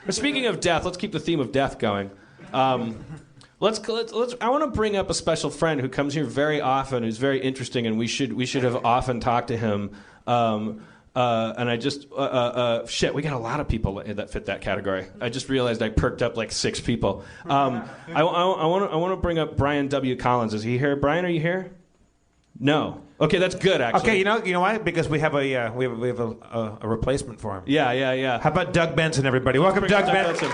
But speaking of death, let's keep the theme of death going. Let's. I want to bring up a special friend who comes here very often, who's very interesting, and we should have often talked to him. And I just shit, we got a lot of people that fit that category. I just realized I perked up like 6 people. I want to bring up Brian W. Collins. Is he here? Brian, are you here? No. Okay, that's good actually. Okay, you know why? Because we have a replacement for him. Yeah. How about Doug Benson, everybody? Welcome, Doug Benson.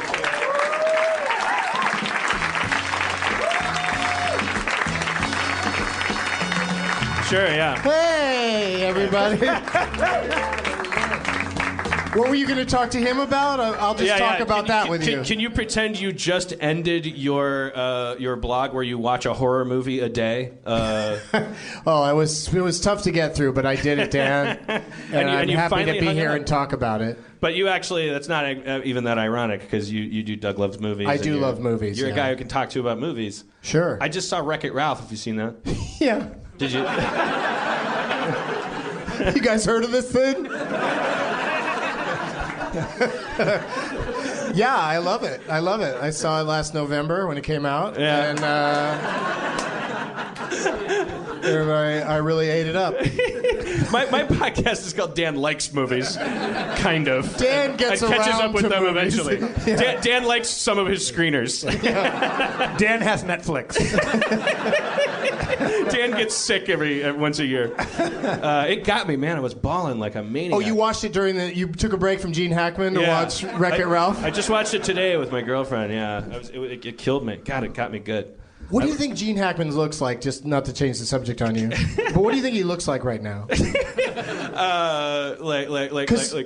Sure, yeah. Hey, everybody. What were you going to talk to him about? I'll just talk about that with you. Can you pretend you just ended your blog where you watch a horror movie a day? It was tough to get through, but I did it, Dan. and I'm happy to be here and talk about it. But you actually, that's not even that ironic, because you do Doug Loves Movies. I do love movies, You're a guy who can talk to you about movies. Sure. I just saw Wreck-It Ralph. Have you seen that? Yeah. Did you? You guys heard of this thing? Yeah, I love it. I saw it last November when it came out. Yeah. And I really ate it up. My podcast is called Dan Likes Movies. Kind of. Dan gets around catches up with to them movies. eventually. Yeah. Dan likes some of his screeners. Yeah. Dan has Netflix. Dan gets sick once a year. It got me, man. I was bawling like a maniac. Oh, you watched it you took a break from Gene Hackman to watch Wreck-It Ralph? I just watched it today with my girlfriend, yeah. It killed me. God, it got me good. What do you think Gene Hackman looks like, just not to change the subject on you, but what do you think he looks like right now?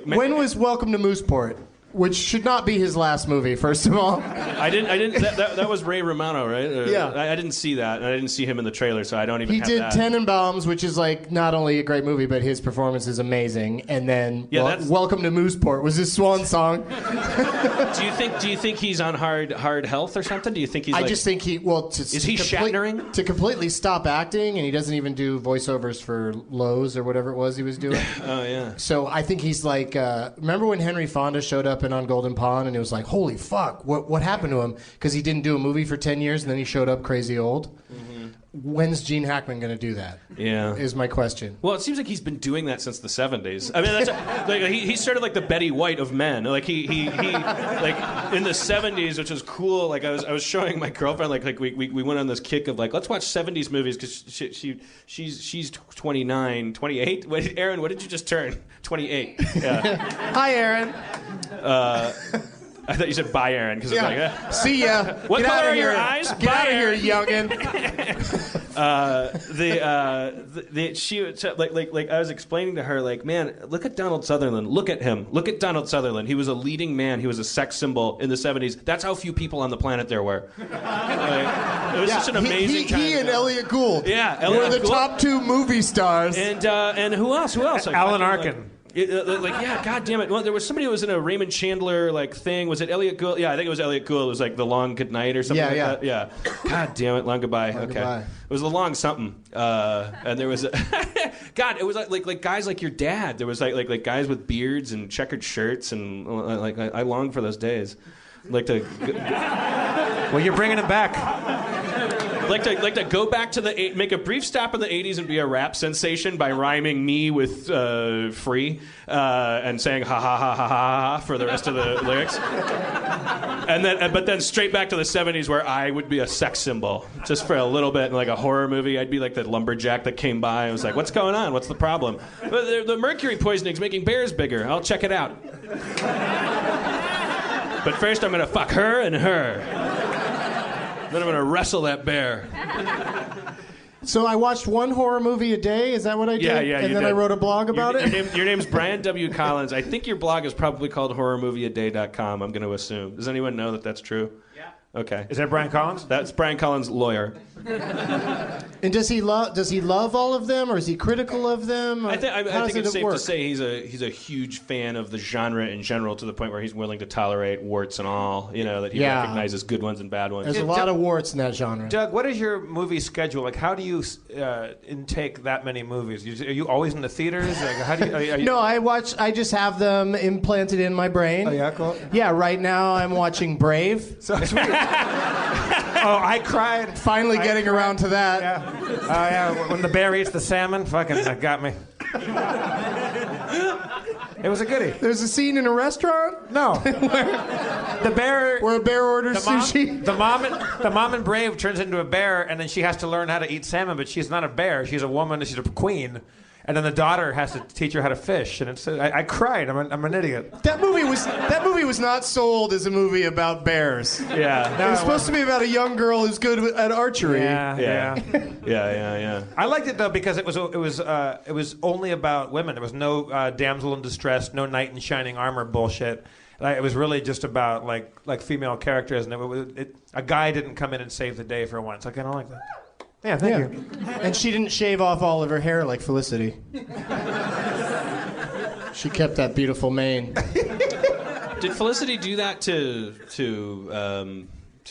When was Welcome to Mooseport? Which should not be his last movie, first of all. I didn't. That was Ray Romano, right? Yeah. I didn't see that, and I didn't see him in the trailer, so I don't even. He did Tenenbaums, which is like not only a great movie, but his performance is amazing. And then Welcome to Mooseport was his swan song. Do you think he's on hard health or something? Do you think he's? I just think he is he Shatnering? To completely stop acting, and he doesn't even do voiceovers for Lowe's or whatever it was he was doing. Oh yeah. So I think he's like. Remember when Henry Fonda showed up On Golden Pond, and it was like, holy fuck, what happened to him? Because he didn't do a movie for 10 years, and then he showed up crazy old. Mm-hmm. When's Gene Hackman going to do that? Yeah, is my question. Well, it seems like he's been doing that since the 70s. I mean, he's sort of like the Betty White of men. Like he like in the 70s, which was cool. Like I was showing my girlfriend, like we went on this kick of like, let's watch 70s movies, because she's 29, 28. Wait, Aaron, what did you just turn? 28. Yeah. Hi, Aaron. I thought you said bye, Aaron, because yeah. See ya. What color are your eyes? Get out of here, youngin. I was explaining to her, like, man, look at Donald Sutherland. Look at him. Look at Donald Sutherland. He was a leading man. He was a sex symbol in the 70s. That's how few people on the planet there were. It was such an amazing time. He and Elliot Gould. Yeah, Elliot were the top 2 movie stars. And who else? Alan Arkin. God damn it. Well, there was somebody who was in a Raymond Chandler thing. Was it Elliot Gould? Yeah, I think it was Elliot Gould. It was like The Long Good Night or something that. Yeah. God damn it, Long Goodbye. Goodbye. It was The Long something. And there was God, it was like guys like your dad. There was like guys with beards and checkered shirts, and like I long for those days. Like to Well, you're bringing it back. Like to go back to make a brief stop in the 80s and be a rap sensation by rhyming me with free and saying ha ha ha ha ha for the rest of the lyrics, but then straight back to the 70s where I would be a sex symbol just for a little bit, in like a horror movie. I'd be like the lumberjack that came by and was like, what's going on? What's the problem? The mercury poisoning's making bears bigger. I'll check it out. But first I'm gonna fuck her and her. Then I'm going to wrestle that bear. So I watched one horror movie a day? Is that what I did? Yeah, and then I wrote a blog about it? Your name's Brian W. Collins. I think your blog is probably called horrormovieaday.com, I'm going to assume. Does anyone know that that's true? Yeah. Okay. Is that Brian Collins? That's Brian Collins' lawyer. And does he love all of them, or is he critical of them? I think it's safe work? to say he's a huge fan of the genre in general, to the point where he's willing to tolerate warts and all. That he recognizes good ones and bad ones. There's a lot of warts in that genre. Doug, what is your movie schedule like? How do you intake that many movies? Are you always in the theaters? Like, how do you? Are you... No, I just have them implanted in my brain. Oh yeah, cool. Yeah, right now I'm watching Brave. So sweet. Oh, I cried. Finally getting around to that. Yeah. Oh yeah, when the bear eats the salmon, fucking that got me. It was a goodie. There's a scene in a restaurant. No. The bear. Where a bear orders sushi. The mom in Brave turns into a bear, and then she has to learn how to eat salmon. But she's not a bear. She's a woman. She's a queen. And then the daughter has to teach her how to fish. And I cried. I'm an idiot. That movie was not sold as a movie about bears. Yeah. It was supposed to be about a young girl who's good at archery. Yeah. I liked it though because it was only about women. There was no damsel in distress, no knight in shining armor bullshit. It was really just about like female characters, and a guy didn't come in and save the day for once. I kind of like that. Yeah, thank you. And she didn't shave off all of her hair like Felicity. She kept that beautiful mane. Did Felicity do that to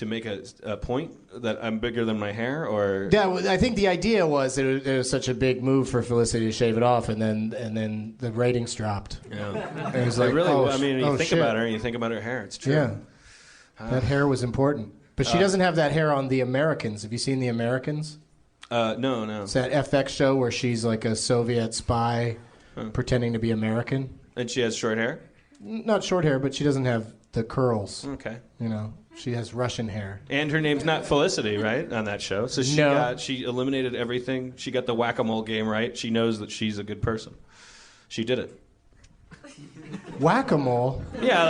make a point that I'm bigger than my hair, or? Yeah, I think the idea was that it was such a big move for Felicity to shave it off, and then the ratings dropped. Yeah. And it was like, you think shit. about her and you think about her hair. It's true. Yeah. That hair was important. But she doesn't have that hair on The Americans. Have you seen The Americans? No. It's that FX show where she's like a Soviet spy pretending to be American. And she has short hair? Not short hair, but she doesn't have the curls. Okay. She has Russian hair. And her name's not Felicity, right, on that show? So she eliminated everything. She got the Wackamole game right. She knows that she's a good person. She did it. Whack-a-mole? Yeah,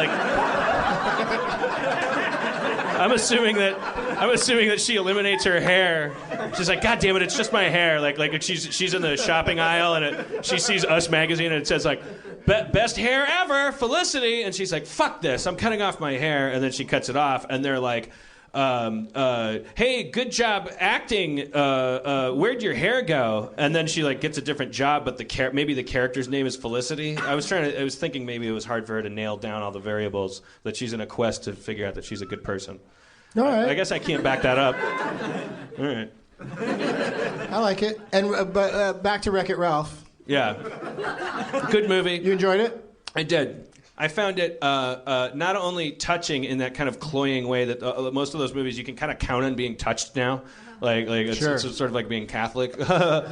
I'm assuming that she eliminates her hair. She's like, God damn it, it's just my hair. Like she's in the shopping aisle and she sees Us magazine and it says like, best hair ever, Felicity. And she's like, fuck this, I'm cutting off my hair. And then she cuts it off and they're like, hey, good job acting. Where'd your hair go? And then she gets a different job, but maybe the character's name is Felicity. I was thinking maybe it was hard for her to nail down all the variables, that she's in a quest to figure out that she's a good person. All right. I guess I can't back that up. All right. I like it. And but back to Wreck-It Ralph. Yeah. Good movie. You enjoyed it? I did. I found it not only touching in that kind of cloying way that most of those movies you can kind of count on being touched now, it's sort of like being Catholic. Hello,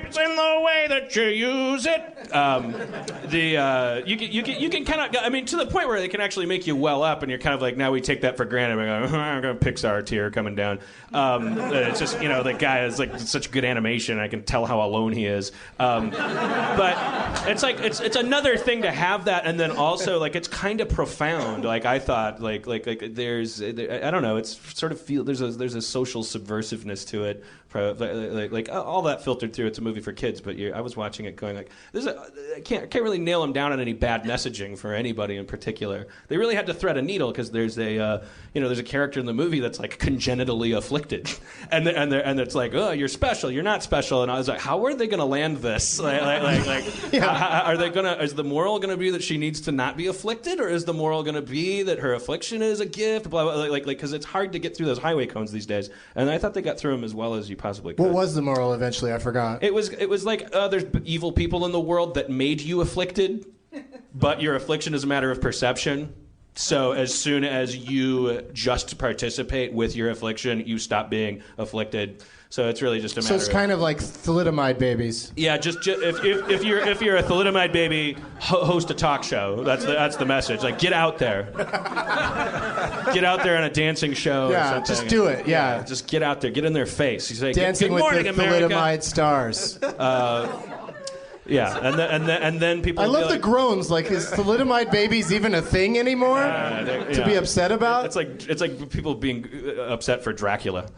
it's in the way that you use it. You can kind of, I mean, to the point where they can actually make you well up, and you're kind of like, now we take that for granted. We're going, I'm going Pixar tear coming down. It's just, the guy is such good animation. I can tell how alone he is. But it's it's another thing to have that, and then also it's kind of profound. I thought there's I don't know. It's sort of there's a social subversiveness to it. All that filtered through. It's a movie for kids, but I was watching it going I can't really nail them down on any bad messaging for anybody in particular. They really had to thread a needle because there's a there's a character in the movie that's congenitally afflicted, and it's oh, you're special, you're not special, and I was like, how are they going to land this? Are they gonna? Is the moral going to be that she needs to not be afflicted, or is the moral going to be that her affliction is a gift? Blah blah. Because it's hard to get through those highway cones these days, and I thought they got through them as well as you possibly could. What was the moral eventually? I forgot. It was there's evil people in the world that made you afflicted, but your affliction is a matter of perception. So as soon as you just participate with your affliction, you stop being afflicted. So it's really just a matter. So it's kind of like thalidomide babies. Yeah, just if you're a thalidomide baby, host a talk show. That's the message. Get out there, get out there on a dancing show. Yeah, or something. just do it. Yeah, just get out there, get in their face. You say, dancing good morning, with the America. thalidomide stars. Yeah, and then people. I love the groans. Is thalidomide babies even a thing anymore to be upset about? It's like people being upset for Dracula.